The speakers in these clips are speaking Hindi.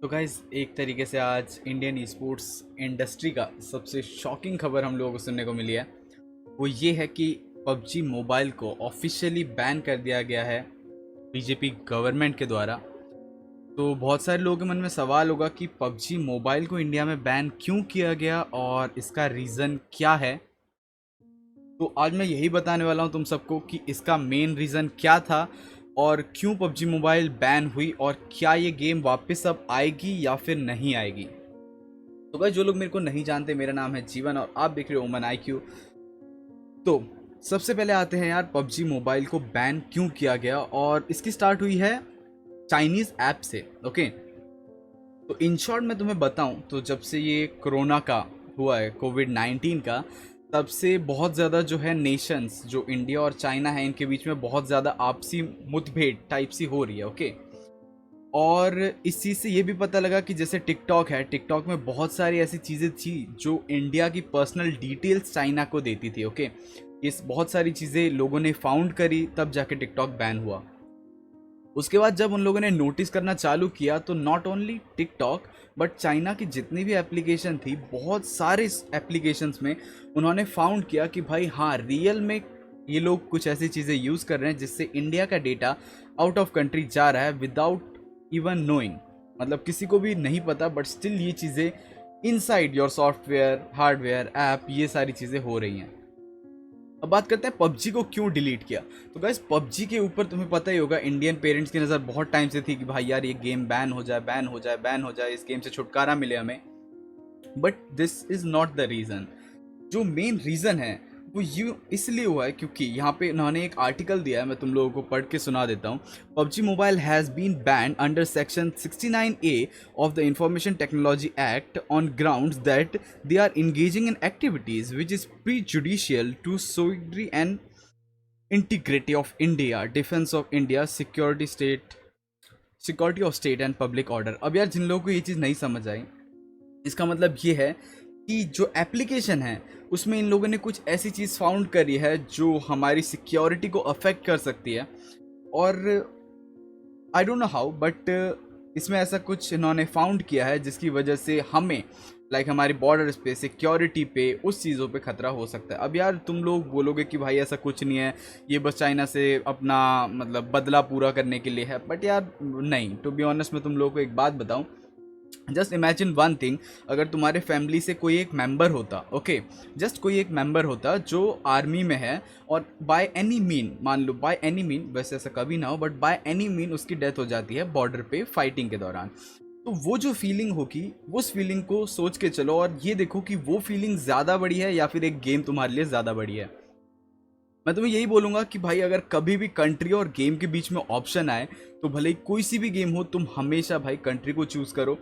तो गाइज एक तरीके से आज इंडियन ई स्पोर्ट्स इंडस्ट्री का सबसे शॉकिंग खबर हम लोगों को सुनने को मिली है। वो ये है कि पबजी मोबाइल को ऑफिशियली बैन कर दिया गया है बीजेपी गवर्नमेंट के द्वारा। तो बहुत सारे लोगों के मन में सवाल होगा कि पबजी मोबाइल को इंडिया में बैन क्यों किया गया और इसका रीज़न क्या है। तो आज मैं यही बताने वाला हूँ तुम सबको कि इसका मेन रीज़न क्या था और क्यों पबजी मोबाइल बैन हुई और क्या ये गेम वापस अब आएगी या फिर नहीं आएगी। तो भाई जो लोग मेरे को नहीं जानते, मेरा नाम है जीवन और आप देख रहे हो ओमन IQ। तो सबसे पहले आते हैं यार, पबजी मोबाइल को बैन क्यों किया गया और इसकी स्टार्ट हुई है चाइनीज़ ऐप से। ओके, तो इन शॉर्ट मैं तुम्हें बताऊं तो जब से ये कोरोना का हुआ है, कोविड-19 का, तब से बहुत ज़्यादा जो है नेशंस, जो इंडिया और चाइना है, इनके बीच में बहुत ज़्यादा आपसी मुठभेड़ टाइप सी हो रही है। ओके, और इस चीज़ से ये भी पता लगा कि जैसे टिकटॉक है, टिकटॉक में बहुत सारी ऐसी चीज़ें थी जो इंडिया की पर्सनल डिटेल्स चाइना को देती थी। ओके, ये बहुत सारी चीज़ें लोगों ने फाउंड करी, तब जाके टिकटॉक बैन हुआ। उसके बाद जब उन लोगों ने नोटिस करना चालू किया तो not only TikTok but China की जितनी भी एप्लीकेशन थी, बहुत सारे एप्लीकेशंस में उन्होंने फाउंड किया कि भाई हाँ, रियल में ये लोग कुछ ऐसी चीज़ें यूज़ कर रहे हैं जिससे इंडिया का डेटा आउट ऑफ कंट्री जा रहा है विदाउट इवन नोइंग। मतलब किसी को भी नहीं पता, बट स्टिल ये चीज़ें inside your software, hardware, app, ये सारी चीज़ें हो रही हैं। अब बात करते हैं पबजी को क्यों डिलीट किया। तो गाइस, पबजी के ऊपर तुम्हें पता ही होगा, इंडियन पेरेंट्स की नज़र बहुत टाइम से थी कि भाई यार ये गेम बैन हो जाए, बैन हो जाए, बैन हो जाए, इस गेम से छुटकारा मिले हमें। But this is not the reason. जो मेन रीज़न है वो यूँ इसलिए हुआ है क्योंकि यहाँ पे इन्होंने एक आर्टिकल दिया है, मैं तुम लोगों को पढ़ के सुना देता हूँ। PUBG mobile has been banned under section 69A of the information technology act on grounds that they are engaging in activities which is prejudicial to सोइड्री and integrity of India, defence of India, security of state and public order. अब यार जिन लोगों को ये चीज़ नहीं समझ आई, इसका मतलब ये है कि जो एप्लीकेशन है उसमें इन लोगों ने कुछ ऐसी चीज़ फाउंड करी है जो हमारी सिक्योरिटी को अफेक्ट कर सकती है। और I don't know how, but इसमें ऐसा कुछ इन्होंने फाउंड किया है जिसकी वजह से हमें हमारी बॉर्डर्स पे, सिक्योरिटी पे, उस चीज़ों पे खतरा हो सकता है। अब यार तुम लोग बोलोगे कि भाई ऐसा कुछ नहीं है, ये बस चाइना से अपना बदला पूरा करने के लिए है। बट यार नहीं, टू बी ऑनेस्ट मैं तुम लोगों को एक बात बताऊं, जस्ट इमेजिन वन थिंग, अगर तुम्हारे फैमिली से कोई एक मेंबर होता, ओके, जस्ट कोई एक मेंबर होता जो आर्मी में है और बाय एनी मीन, मान लो बाय एनी मीन, वैसे ऐसा कभी ना हो, बट बाय एनी मीन उसकी डेथ हो जाती है बॉर्डर पे फाइटिंग के दौरान, तो वो जो फीलिंग होगी, उस फीलिंग को सोच के चलो और ये देखो कि वो फीलिंग ज़्यादा बड़ी है या फिर एक गेम तुम्हारे लिए ज़्यादा बड़ी है। मैं तुम्हें यही बोलूँगा कि भाई अगर कभी भी कंट्री और गेम के बीच में ऑप्शन आए तो भले ही कोई सी भी गेम हो, तुम हमेशा भाई कंट्री को चूज़ करो।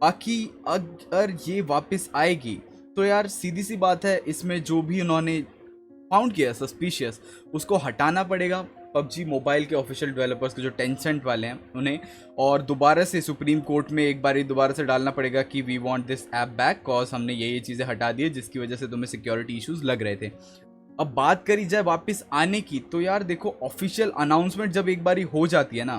बाकी अगर ये वापस आएगी तो यार सीधी सी बात है, इसमें जो भी उन्होंने फाउंड किया सस्पिशियस उसको हटाना पड़ेगा पबजी मोबाइल के ऑफिशियल डेवलपर्स के, जो टेंसेंट वाले हैं उन्हें, और दोबारा से सुप्रीम कोर्ट में एक बार दोबारा से डालना पड़ेगा कि we want this app back cause हमने ये चीज़ें हटा दी जिसकी वजह से तुम्हें सिक्योरिटी इश्यूज लग रहे थे। अब बात करी जाए वापस आने की, तो यार देखो, ऑफिशियल अनाउंसमेंट जब एक बारी हो जाती है ना,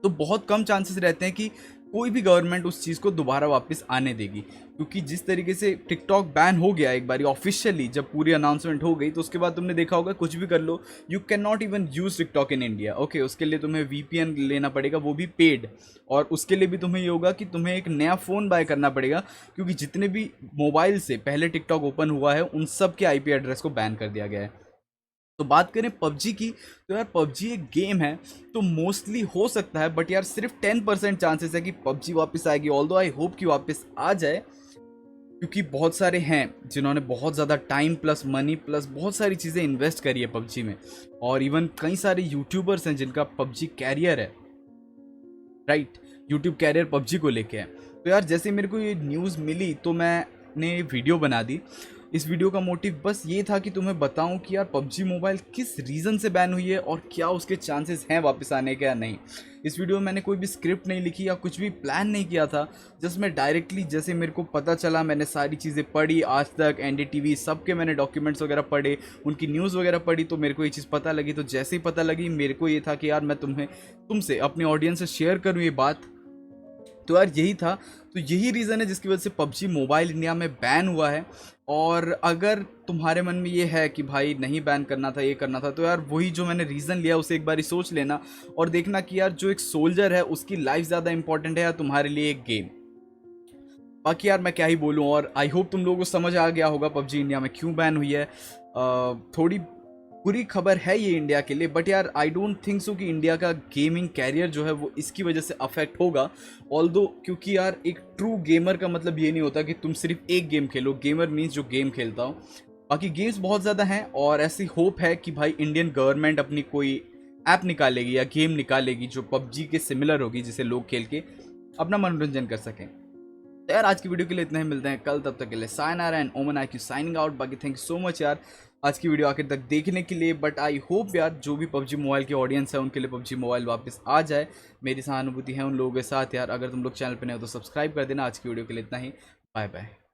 तो बहुत कम चांसेस रहते हैं कि कोई भी गवर्नमेंट उस चीज़ को दोबारा वापस आने देगी। क्योंकि जिस तरीके से टिकटॉक बैन हो गया एक बारी ऑफिशियली, जब पूरी अनाउंसमेंट हो गई, तो उसके बाद तुमने देखा होगा कुछ भी कर लो, you can not even use TikTok in India. Okay, उसके लिए तुम्हें VPN लेना पड़ेगा, वो भी पेड, और उसके लिए भी तुम्हें ये होगा कि तुम्हें एक नया फ़ोन बाय करना पड़ेगा, क्योंकि जितने भी मोबाइल से पहले टिकटॉक ओपन हुआ है उन सब के IP एड्रेस को बैन कर दिया गया है। तो बात करें पबजी की, तो यार पबजी एक गेम है, तो मोस्टली हो सकता है, बट यार सिर्फ 10% चांसेस है कि पबजी वापस आएगी। ऑल्दो आई होप कि वापस आ जाए, क्योंकि बहुत सारे हैं जिन्होंने बहुत ज़्यादा टाइम प्लस मनी प्लस बहुत सारी चीज़ें इन्वेस्ट करी है पबजी में, और इवन कई सारे यूट्यूबर्स हैं जिनका पबजी कैरियर है, राइट, यूट्यूब कैरियर पबजी को लेके है। तो यार जैसे मेरे को ये न्यूज़ मिली तो मैंने वीडियो बना दी। इस वीडियो का मोटिव बस ये था कि तुम्हें बताऊं कि यार पबजी मोबाइल किस रीज़न से बैन हुई है और क्या उसके चांसेस हैं वापस आने के या नहीं। इस वीडियो में मैंने कोई भी स्क्रिप्ट नहीं लिखी या कुछ भी प्लान नहीं किया था, जस्ट मैं डायरेक्टली जैसे मेरे को पता चला, मैंने सारी चीज़ें पढ़ी, आज तक, NDTV, सबके मैंने डॉक्यूमेंट्स वगैरह पढ़े, उनकी न्यूज़ वगैरह पढ़ी, तो मेरे को ये चीज़ पता लगी। तो जैसे ही पता लगी मेरे को ये था कि यार मैं तुमसे अपने ऑडियंस से शेयर करूँ ये बात, तो यार यही था, तो यही रीज़न है जिसकी वजह से पबजी मोबाइल इंडिया में बैन हुआ है। और अगर तुम्हारे मन में ये है कि भाई नहीं बैन करना था, ये करना था, तो यार वही जो मैंने रीज़न लिया उसे एक बार सोच लेना और देखना कि यार जो एक सोल्जर है उसकी लाइफ ज़्यादा इंपॉर्टेंट है या तुम्हारे लिए एक गेम। बाकी यार मैं क्या ही बोलूँ, और आई होप तुम लोगों को समझ आ गया होगा पबजी इंडिया में क्यों बैन हुई है। थोड़ी बुरी खबर है ये इंडिया के लिए, बट यार आई डोंट थिंक सो कि इंडिया का गेमिंग कैरियर जो है वो इसकी वजह से अफेक्ट होगा। ऑल्दो क्योंकि यार एक ट्रू गेमर का मतलब ये नहीं होता कि तुम सिर्फ एक गेम खेलो, गेमर मीन्स जो गेम खेलता हो। बाकी गेम्स बहुत ज़्यादा हैं और ऐसी होप है कि भाई इंडियन गवर्नमेंट अपनी कोई ऐप निकालेगी या गेम निकालेगी जो पबजी के सिमिलर होगी, जिसे लोग खेल के अपना मनोरंजन कर सकें। तो यार आज की वीडियो के लिए इतना ही, मिलते हैं कल, तब तक के लिए सायनारा एंड ओमन IQ साइनिंग आउट। बाकी थैंक यू सो मच यार आज की वीडियो आखिर तक देखने के लिए। बट आई होप यार जो भी पबजी मोबाइल के ऑडियंस है उनके लिए पबजी मोबाइल वापस आ जाए। मेरी सहानुभूति है उन लोगों के साथ यार। अगर तुम लोग चैनल पर नए हो तो सब्सक्राइब कर देना। आज की वीडियो के लिए इतना ही, बाय बाय।